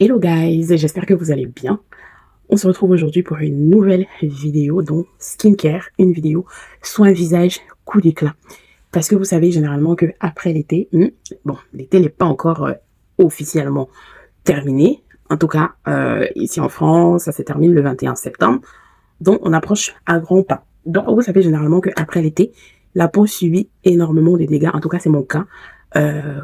Hello guys, j'espère que vous allez bien. On se retrouve aujourd'hui pour une nouvelle vidéo, donc skincare, une vidéo soin visage coup d'éclat. Parce que vous savez généralement que après l'été, bon, l'été n'est pas encore officiellement terminé. En tout cas, ici en France, ça se termine le 21 septembre. Donc on approche à grands pas. Donc vous savez généralement qu'après l'été, la peau subit énormément de dégâts. En tout cas, c'est mon cas.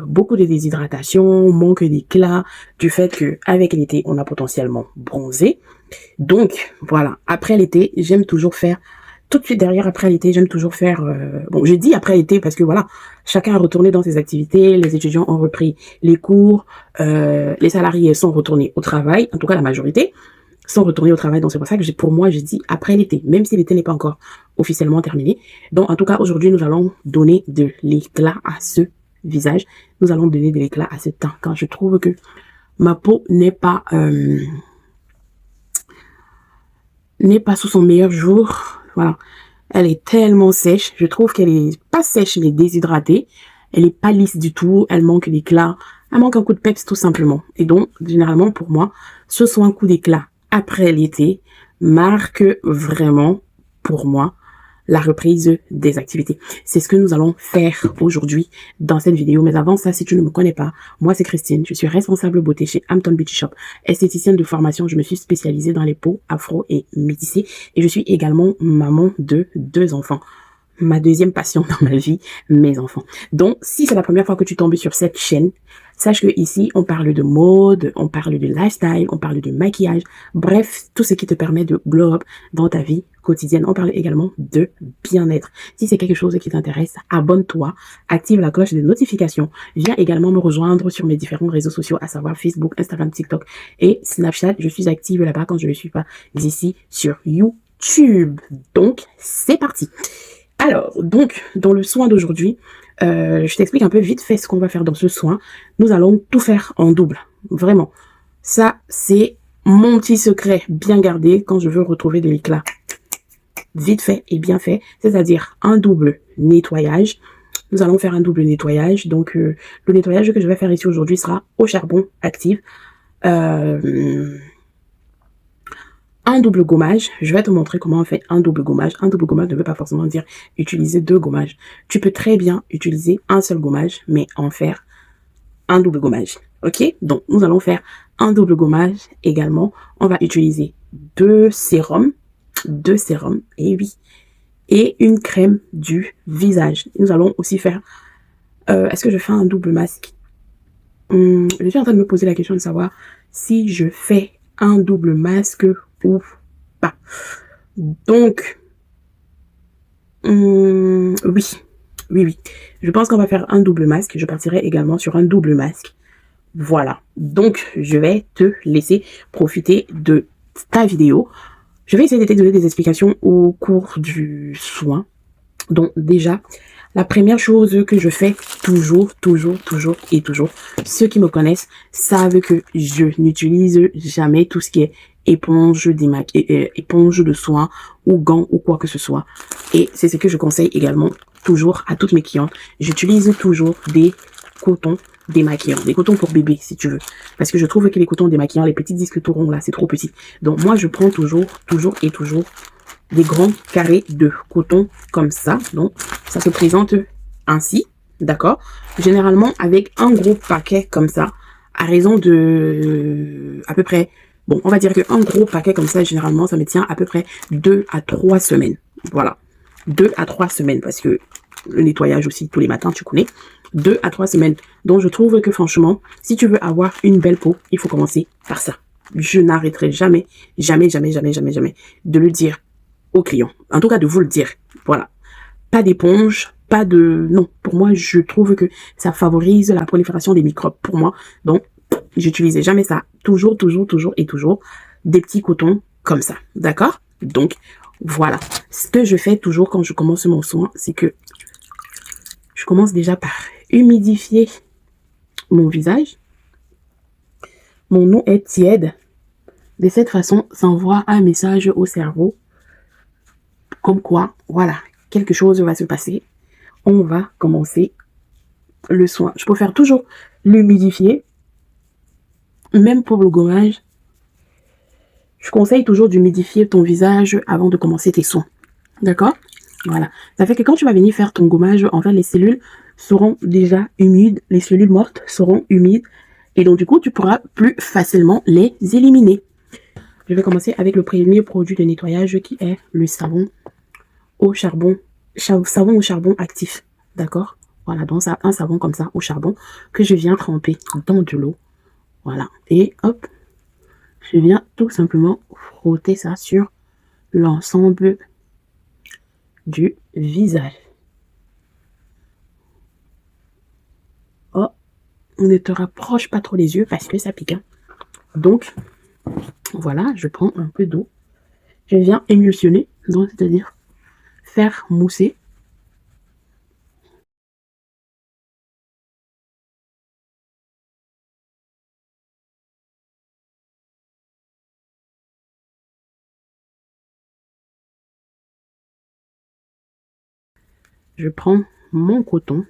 Beaucoup de déshydratation, manque d'éclat, du fait que avec l'été, on a potentiellement bronzé. Donc, voilà, après l'été, j'aime toujours faire, tout de suite derrière, après l'été, j'aime toujours faire, bon, j'ai dit après l'été parce que voilà, chacun a retourné dans ses activités, les étudiants ont repris les cours, les salariés sont retournés au travail, en tout cas la majorité sont retournés au travail, donc c'est pour ça que pour moi, j'ai dit après l'été, même si l'été n'est pas encore officiellement terminé. Donc, en tout cas, aujourd'hui, nous allons donner de l'éclat à ce visage, nous allons donner de l'éclat à ce teint, quand je trouve que ma peau n'est pas sous son meilleur jour. Voilà. Elle est tellement sèche. Je trouve qu'elle est pas sèche, mais déshydratée. Elle est pas lisse du tout. Elle manque d'éclat. Elle manque un coup de peps, tout simplement. Et donc, généralement, pour moi, ce soit un coup d'éclat après l'été marque vraiment, pour moi, la reprise des activités. C'est ce que nous allons faire aujourd'hui dans cette vidéo. Mais avant ça, si tu ne me connais pas, moi c'est Christine, je suis responsable beauté chez Hampton Beauty Shop, esthéticienne de formation. Je me suis spécialisée dans les peaux afro et métissées et je suis également maman de 2 enfants. Ma deuxième passion dans ma vie, mes enfants. Donc, si c'est la première fois que tu tombes sur cette chaîne, sache que ici, on parle de mode, on parle de lifestyle, on parle de maquillage, bref, tout ce qui te permet de glow up dans ta vie quotidienne. On parle également de bien-être. Si c'est quelque chose qui t'intéresse, abonne-toi, active la cloche de notification. Viens également me rejoindre sur mes différents réseaux sociaux, à savoir Facebook, Instagram, TikTok et Snapchat. Je suis active là-bas quand je ne suis pas ici sur YouTube. Donc, c'est parti. Alors, donc, dans le soin d'aujourd'hui, je t'explique un peu vite fait ce qu'on va faire dans ce soin. Nous allons tout faire en double. Vraiment. Ça, c'est mon petit secret bien gardé quand je veux retrouver de l'éclat. Vite fait et bien fait. C'est-à-dire un double nettoyage. Nous allons faire un double nettoyage. Donc, le nettoyage que je vais faire ici aujourd'hui sera au charbon actif. Un double gommage, je vais te montrer comment on fait un double gommage. Un double gommage ne veut pas forcément dire utiliser 2 gommages. Tu peux très bien utiliser un seul gommage, mais en faire un double gommage. Ok? Donc, nous allons faire un double gommage également. On va utiliser 2 sérums, et oui, et une crème du visage. Nous allons aussi faire, est-ce que je fais un double masque? Je suis en train de me poser la question de savoir si je fais un double masque ou pas. Donc, oui. Je pense qu'on va faire un double masque. Je partirai également sur un double masque. Voilà. Donc, je vais te laisser profiter de ta vidéo. Je vais essayer de te donner des explications au cours du soin. Donc, déjà, la première chose que je fais toujours, ceux qui me connaissent savent que je n'utilise jamais tout ce qui est éponge de soin ou gants ou quoi que ce soit. Et c'est ce que je conseille également toujours à toutes mes clientes. J'utilise toujours des cotons démaquillants, des cotons pour bébé si tu veux. Parce que je trouve que les cotons démaquillants, les petits disques tout ronds là, c'est trop petit. Donc moi je prends toujours des grands carrés de coton comme ça. Donc, ça se présente ainsi, d'accord? Généralement, avec un gros paquet comme ça, à raison de à peu près, bon, on va dire qu'un gros paquet comme ça, généralement, ça me tient à peu près 2 à 3 semaines. Voilà. 2 à 3 semaines, parce que le nettoyage aussi, tous les matins, tu connais. 2 à 3 semaines. Donc, je trouve que franchement, si tu veux avoir une belle peau, il faut commencer par ça. Je n'arrêterai jamais de le dire aux clients. En tout cas, de vous le dire. Voilà. Pas d'éponge, pas de... Non, pour moi, je trouve que ça favorise la prolifération des microbes. Pour moi, donc, j'utilisais jamais ça. Toujours des petits cotons comme ça. D'accord? Donc, voilà. Ce que je fais toujours quand je commence mon soin, c'est que je commence déjà par humidifier mon visage. Mon eau est tiède. De cette façon, ça envoie un message au cerveau comme quoi, voilà, quelque chose va se passer. On va commencer le soin. Je préfère toujours l'humidifier même pour le gommage, je conseille toujours d'humidifier ton visage avant de commencer tes soins. D'accord? Voilà. Ça fait que quand tu vas venir faire ton gommage, en fait, les cellules seront déjà humides. Les cellules mortes seront humides. Et donc, du coup, tu pourras plus facilement les éliminer. Je vais commencer avec le premier produit de nettoyage qui est le savon au charbon. Savon au charbon actif. D'accord? Voilà. Donc, ça, un savon comme ça au charbon que je viens tremper dans de l'eau. Voilà. Et hop. Je viens tout simplement frotter ça sur l'ensemble du visage. Oh, on ne te rapproche pas trop les yeux parce que ça pique. Hein. Donc, voilà, je prends un peu d'eau. Je viens émulsionner, donc c'est-à-dire faire mousser. Je prends mon coton.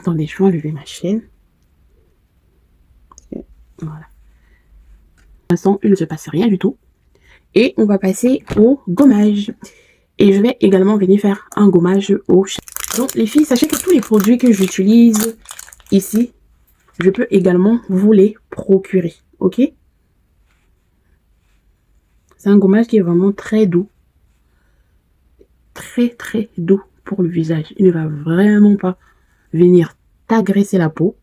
Attendez, je vais enlever ma chaîne. Voilà. Pour l'instant, il ne se passe rien du tout. Et on va passer au gommage. Et je vais également venir faire un gommage au charbon. Donc les filles, sachez que tous les produits que j'utilise ici, je peux également vous les procurer. Ok? C'est un gommage qui est vraiment très doux. Très très doux pour le visage. Il ne va vraiment pas venir t'agresser la peau.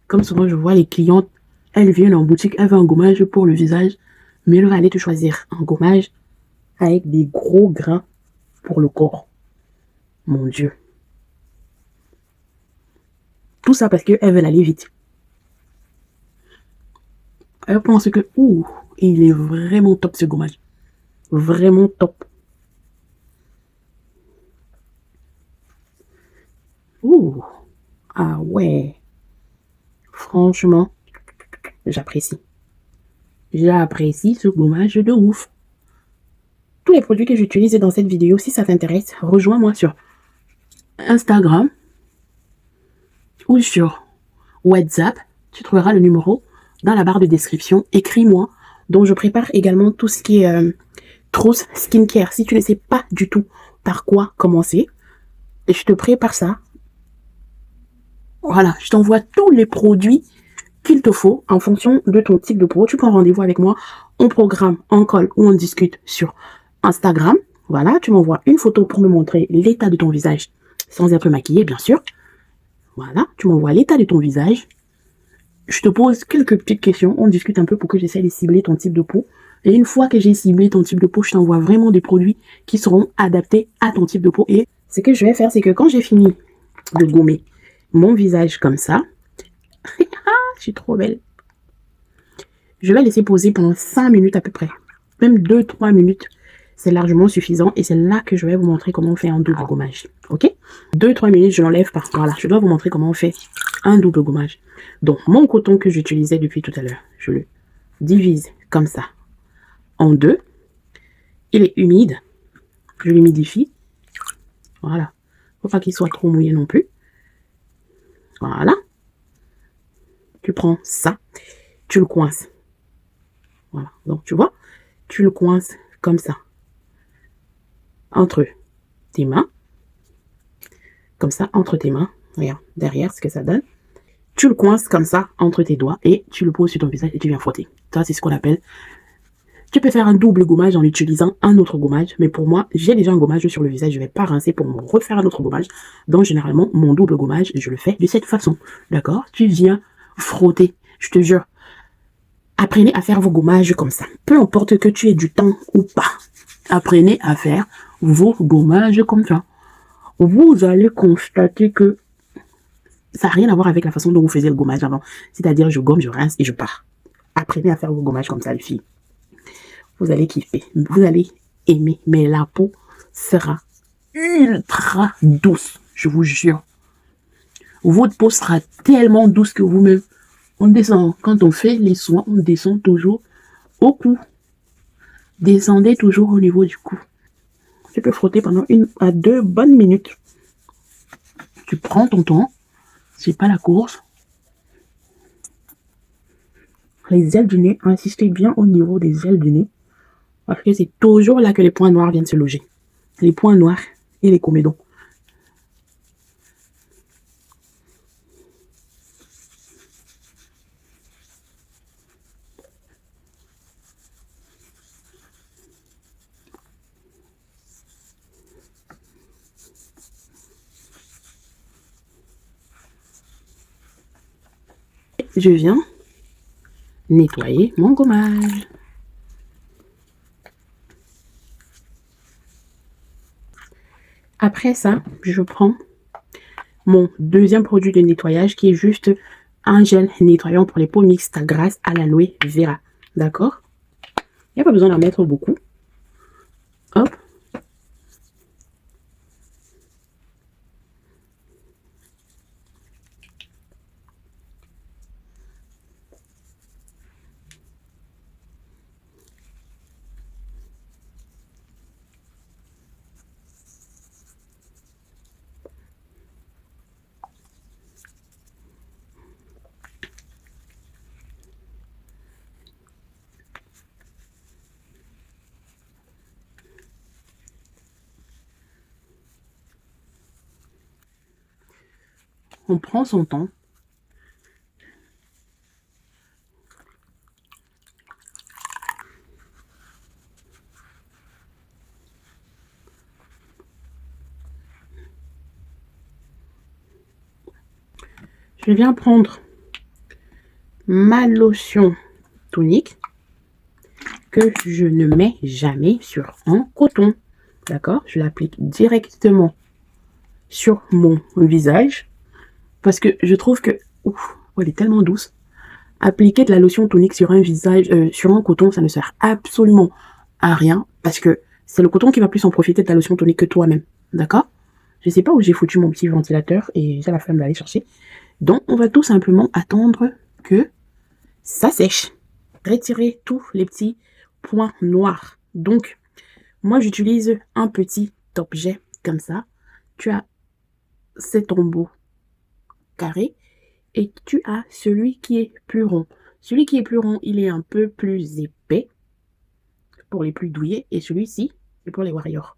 Comme souvent je vois les clientes, elles viennent en boutique, elles veulent un gommage pour le visage, mais elle va aller te choisir un gommage avec des gros grains pour le corps. Mon Dieu. Tout ça parce qu'elles veulent aller vite. Elles pensent que, ouh, il est vraiment top ce gommage. Vraiment top. Ouh. Ah ouais. Franchement, j'apprécie. J'apprécie ce gommage de ouf. Tous les produits que j'utilise dans cette vidéo, si ça t'intéresse, rejoins-moi sur Instagram ou sur WhatsApp. Tu trouveras le numéro dans la barre de description. Écris-moi. Donc, je prépare également tout ce qui est trousse skincare. Si tu ne sais pas du tout par quoi commencer, je te prépare ça. Voilà, je t'envoie tous les produits qu'il te faut en fonction de ton type de peau. Tu prends rendez-vous avec moi. On programme, on colle ou on discute sur Instagram. Voilà, tu m'envoies une photo pour me montrer l'état de ton visage sans être maquillée, bien sûr. Voilà, tu m'envoies l'état de ton visage. Je te pose quelques petites questions. On discute un peu pour que j'essaie de cibler ton type de peau. Et une fois que j'ai ciblé ton type de peau, je t'envoie vraiment des produits qui seront adaptés à ton type de peau. Et ce que je vais faire, c'est que quand j'ai fini de gommer mon visage comme ça, je suis trop belle. Je vais laisser poser pendant 5 minutes à peu près. Même 2-3 minutes, c'est largement suffisant. Et c'est là que je vais vous montrer comment on fait un double gommage. Ok? 2-3 minutes, je l'enlève pas. Voilà, je dois vous montrer comment on fait un double gommage. Donc, mon coton que j'utilisais depuis tout à l'heure, je le divise comme ça en deux. Il est humide. Je l'humidifie. Voilà. Faut pas qu'il soit trop mouillé non plus. Voilà. Tu prends ça. Tu le coinces. Voilà. Donc, tu vois, tu le coinces comme ça. Entre tes mains. Comme ça, entre tes mains. Regarde, derrière, ce que ça donne. Tu le coinces comme ça, entre tes doigts. Et tu le poses sur ton visage et tu viens frotter. Ça, c'est ce qu'on appelle... Tu peux faire un double gommage en utilisant un autre gommage. Mais pour moi, j'ai déjà un gommage sur le visage. Je ne vais pas rincer pour me refaire un autre gommage. Donc, généralement, mon double gommage, je le fais de cette façon. D'accord? Tu viens frotter. Je te jure. Apprenez à faire vos gommages comme ça. Peu importe que tu aies du temps ou pas. Apprenez à faire vos gommages comme ça. Vous allez constater que ça n'a rien à voir avec la façon dont vous faisiez le gommage avant. C'est-à-dire, je gomme, je rince et je pars. Apprenez à faire vos gommages comme ça, les filles. Vous allez kiffer. Vous allez aimer. Mais la peau sera ultra douce. Je vous jure. Votre peau sera tellement douce que vous-même, On descend, quand on fait les soins, on descend toujours au cou. Descendez toujours au niveau du cou. Tu peux frotter pendant 1 à 2 bonnes minutes. Tu prends ton temps. C'est pas la course. Les ailes du nez, insistez bien au niveau des ailes du nez. Parce que c'est toujours là que les points noirs viennent se loger. Les points noirs et les comédons. Je viens nettoyer mon gommage. Après ça, je prends mon deuxième produit de nettoyage qui est juste un gel nettoyant pour les peaux mixtes grâce à l'aloe vera. D'accord? Il n'y a pas besoin d'en mettre beaucoup. Hop. On prend son temps. Je viens prendre ma lotion tonique que je ne mets jamais sur un coton. D'accord? Je l'applique directement sur mon visage parce que je trouve que elle est tellement douce. Appliquer de la lotion tonique sur un visage, sur un coton, ça ne sert absolument à rien parce que c'est le coton qui va plus en profiter de la lotion tonique que toi-même. D'accord? Je sais pas où j'ai foutu mon petit ventilateur et j'ai la flemme d'aller chercher. Donc, on va tout simplement attendre que ça sèche. Retirer tous les petits points noirs. Donc, moi, j'utilise un petit objet comme ça. Tu as cet embout carré et tu as celui qui est plus rond. Celui qui est plus rond, il est un peu plus épais pour les plus douillets et celui-ci, c'est pour les warriors.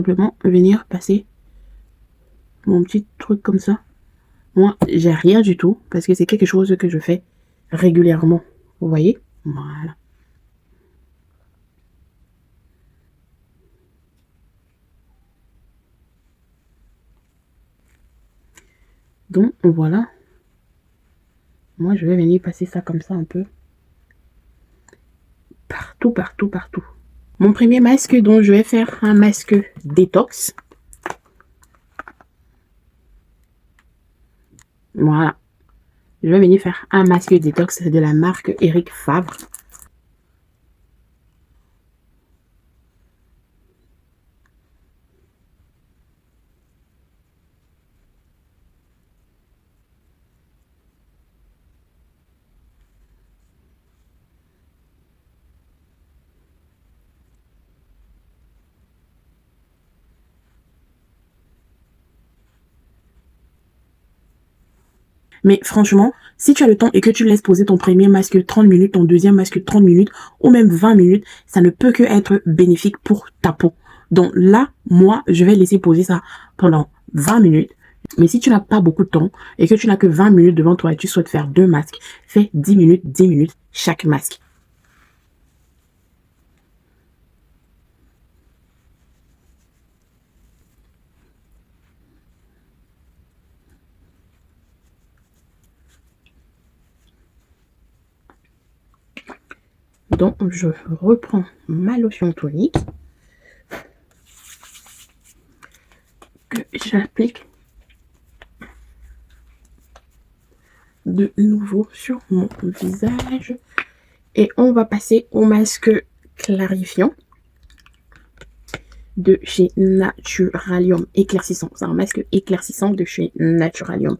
Simplement venir passer mon petit truc comme ça. Moi, j'ai rien du tout parce que c'est quelque chose que je fais régulièrement. Vous voyez? Voilà. Donc, voilà. Moi, je vais venir passer ça comme ça un peu. Partout, partout, partout. Mon premier masque, donc, je vais faire un masque détox. Voilà. Je vais venir faire un masque détox de la marque Eric Favre. Mais franchement, si tu as le temps et que tu laisses poser ton premier masque 30 minutes, ton deuxième masque 30 minutes ou même 20 minutes, ça ne peut que être bénéfique pour ta peau. Donc là, moi, je vais laisser poser ça pendant 20 minutes. Mais si tu n'as pas beaucoup de temps et que tu n'as que 20 minutes devant toi et tu souhaites faire 2 masques, fais 10 minutes chaque masque. Donc, je reprends ma lotion tonique que j'applique de nouveau sur mon visage. Et on va passer au masque clarifiant de chez Naturalium éclaircissant. C'est un masque éclaircissant de chez Naturalium.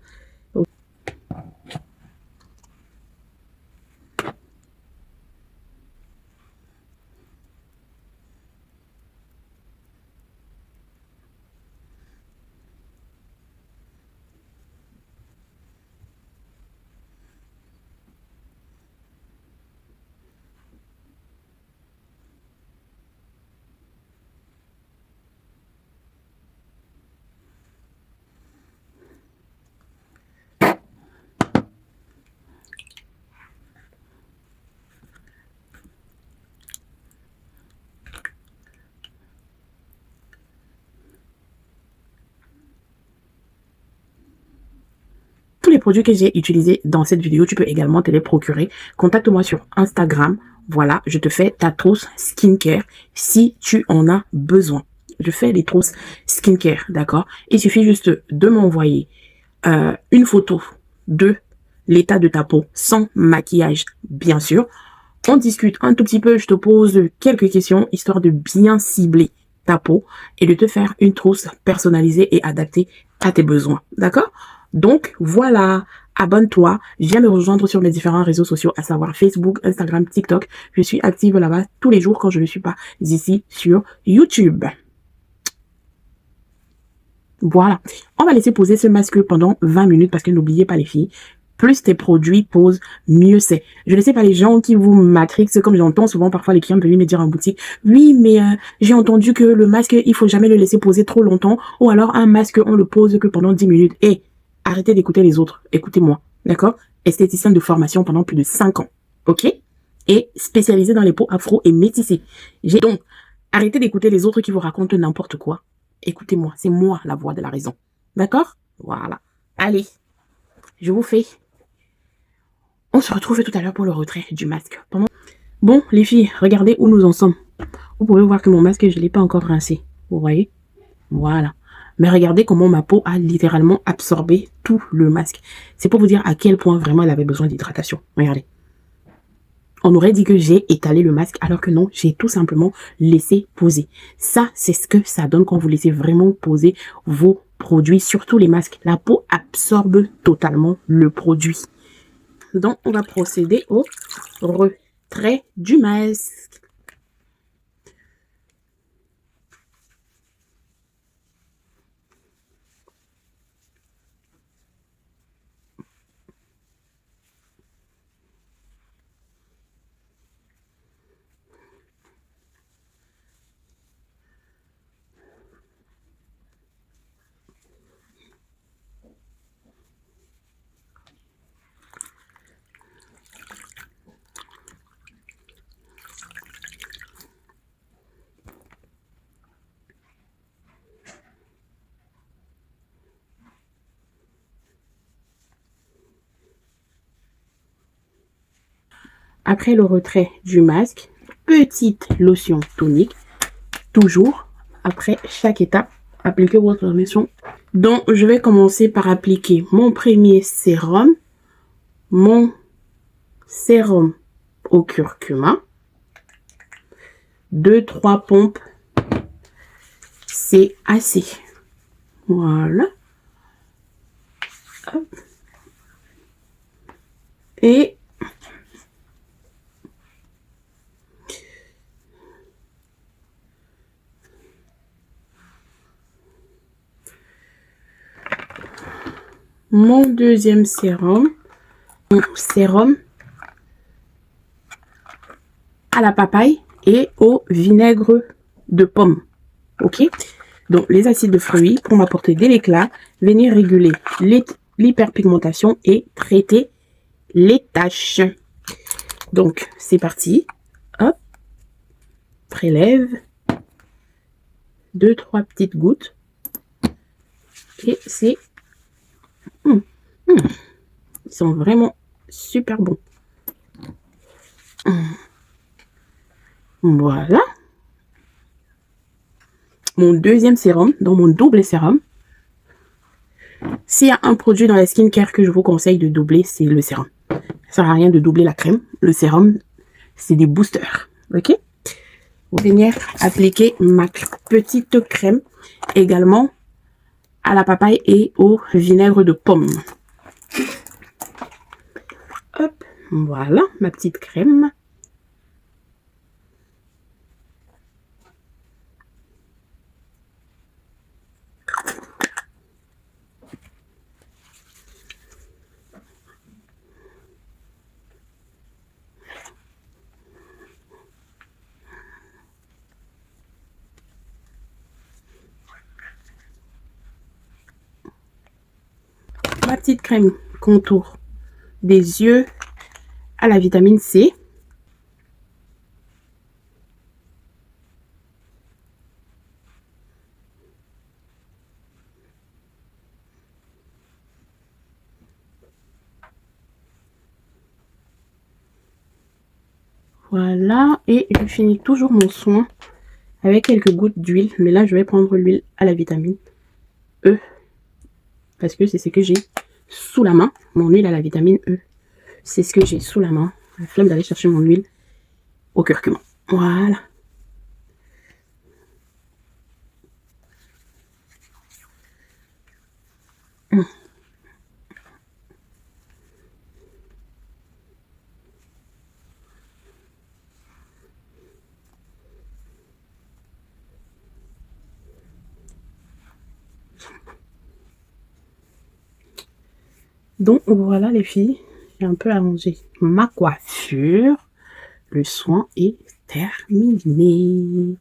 produits que j'ai utilisés dans cette vidéo, tu peux également te les procurer. Contacte-moi sur Instagram. Voilà, je te fais ta trousse skincare si tu en as besoin. Je fais les trousses skincare, d'accord? Il suffit juste de m'envoyer une photo de l'état de ta peau sans maquillage, bien sûr. On discute un tout petit peu, je te pose quelques questions histoire de bien cibler ta peau et de te faire une trousse personnalisée et adaptée à tes besoins, d'accord? Donc voilà, abonne-toi, viens me rejoindre sur mes différents réseaux sociaux, à savoir Facebook, Instagram, TikTok. Je suis active là-bas tous les jours quand je ne suis pas ici sur YouTube. Voilà, on va laisser poser ce masque pendant 20 minutes parce que n'oubliez pas les filles, plus tes produits posent, mieux c'est. Je ne sais pas les gens qui vous matrixent, comme j'entends souvent parfois les clients venir me dire en boutique, oui mais j'ai entendu que le masque il faut jamais le laisser poser trop longtemps ou alors un masque on le pose que pendant 10 minutes. Et arrêtez d'écouter les autres, écoutez-moi, d'accord? Esthéticienne de formation pendant plus de 5 ans, ok? Et spécialisée dans les peaux afro et métissées. J'ai donc arrêtez d'écouter les autres qui vous racontent n'importe quoi. Écoutez-moi, c'est moi la voix de la raison. D'accord? Voilà. Allez, je vous fais. On se retrouve tout à l'heure pour le retrait du masque. Bon, les filles, regardez où nous en sommes. Vous pouvez voir que mon masque, je ne l'ai pas encore rincé. Vous voyez? Voilà. Mais regardez comment ma peau a littéralement absorbé tout le masque. C'est pour vous dire à quel point vraiment elle avait besoin d'hydratation. Regardez. On aurait dit que j'ai étalé le masque, alors que non, j'ai tout simplement laissé poser. Ça, c'est ce que ça donne quand vous laissez vraiment poser vos produits, surtout les masques. La peau absorbe totalement le produit. Donc, on va procéder au retrait du masque. Après le retrait du masque, petite lotion tonique. Toujours, après chaque étape, appliquez votre lotion. Donc, je vais commencer par appliquer mon premier sérum. Mon sérum au curcuma. 2-3 pompes. C'est assez. Voilà. Hop. Et mon deuxième sérum. Mon sérum à la papaye et au vinaigre de pomme. Ok? Donc, les acides de fruits pour m'apporter de l'éclat, venir réguler l'hyperpigmentation et traiter les taches. Donc, c'est parti. Hop. Prélève. 2-3 petites gouttes. Et c'est... Ils sont vraiment super bons. Voilà. Mon deuxième sérum, dans mon double sérum. S'il y a un produit dans la skincare que je vous conseille de doubler, c'est le sérum. Ça ne sert à rien de doubler la crème. Le sérum, c'est des boosters. Ok? Vous venir appliquer ma petite crème également à la papaye et au vinaigre de pomme. Hop, voilà ma petite crème. Ma petite crème contour des yeux à la vitamine C. Voilà, et je finis toujours mon soin avec quelques gouttes d'huile. Mais là, je vais prendre l'huile à la vitamine E. Parce que c'est ce que j'ai sous la main. Mon huile à la vitamine E. C'est ce que j'ai sous la main. La flemme d'aller chercher mon huile au curcuma. Voilà. Donc voilà les filles, j'ai un peu arrangé ma coiffure. Le soin est terminé.